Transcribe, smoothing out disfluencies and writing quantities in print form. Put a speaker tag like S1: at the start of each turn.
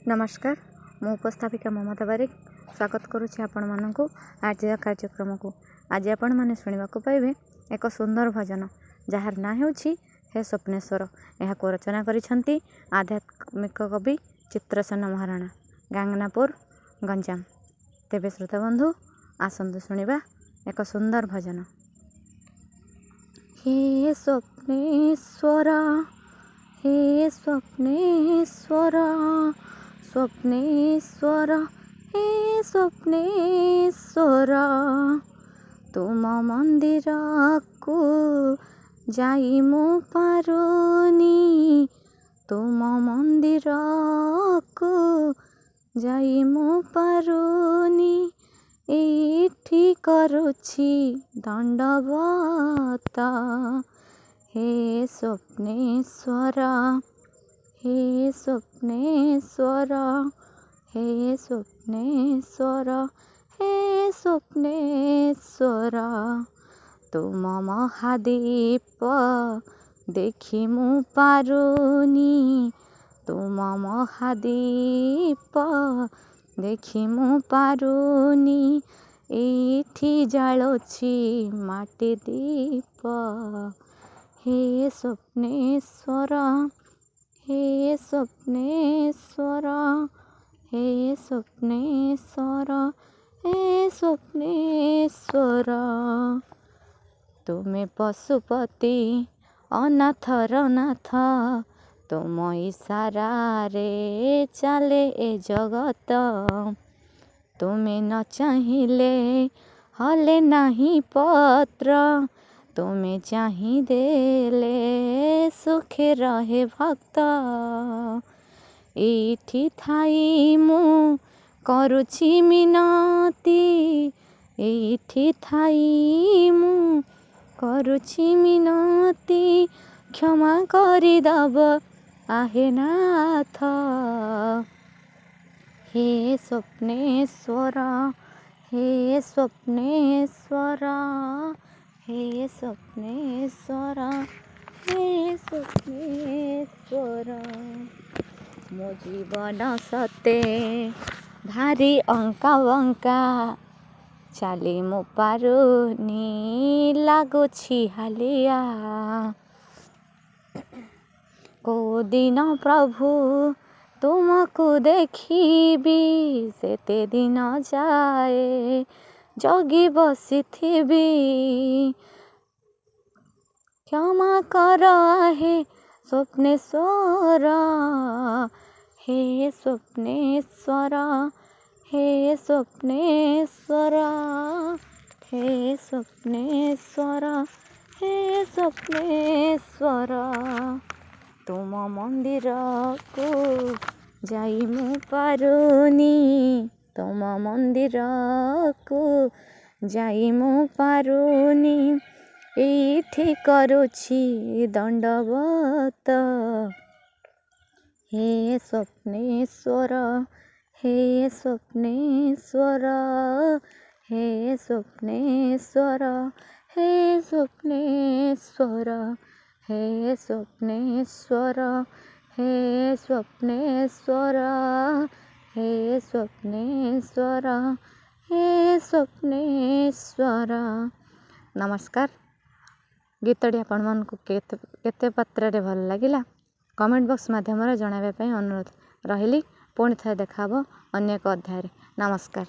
S1: नमस्कार मु उपस्थापिका ममता बारिक स्वागत करुच्ची आपण मानक आज कार्यक्रम को आज आपण मैंने शुणा पाइबे एक सुंदर भजन जार ना होछि हे स्वप्नेश्वर। यह रचना करिसेंती आध्यात्मिक कवि चित्रसेन महाराणा गांगनापुर गंजाम। तेबे श्रोता बंधु आसंतु शुणिबा एक सुंदर भजन। हे स्वप्नेश्वर हे स्वप्नेश्वर स्वप्नेश्वर हे स्वप्नेश्वर तुम मंदिर को जाई मु पारुनी तुम मंदिर को जाई मु पारुनी एठी करुछि दंडवत हे स्वप्नेश्वर हे स्वप्नेश्वर हे स्वप्नेश्वर हे स्वप्नेश्वर तुम महादीप देखि मु पारुनी तुम महादीप देखि मु पारुनी एठी जाळोछि माटी दीप हे स्वप्नेश्वर हे स्वप्नेश्वर हे स्वप्नेश्वर हे स्वप्नेश्वर तुमे पशुपति अनाथर नाथ तुम इशारा रे चले ए जगत तुमे न चाहिले हले नहीं पत्र तुमे चाहि देले सुखे रहे भक्त एठी थाई मु करुछि मिनती एठी थाई मु करुछि मिनती क्षमा करि दब आहे नाथ हे स्वप्नेश्वर हे स्वप्नेश्वर हे स्वप्नेश्वर हे स्वप्नेश्वर मो जीवन सते भारी अंका बंका चाली मु पारुनी लागुछि हालिया को दिन प्रभु तुमको देखिबी सेते दिन जाए जगी बसिथिबी क्षमा कर हे स्वप्नेश्वर हे स्वप्नेश्वर हे स्वप्नेश्वर हे स्वप्नेश्वर हे स्वप्नेश्वर तुम मंदिर को जाई मु पारुनी तुम मंदिर को जाई मु पारुनी एठी करुछि दंडवत हे स्वप्नेश्वर हे स्वप्नेश्वर हे स्वप्नेश्वर हे स्वप्नेश्वर हे स्वप्नेश्वर हे स्वप्नेश्वर हे स्वप्नेश्वर हे स्वप्नेश्वर। नमस्कार। गीतटी आपण मानकु केते पात्रे भल लागिला कमेंट बॉक्स माध्यम जनवाई अनुरोध रही पुणी थे देखा अन्य एक अध्याय। नमस्कार।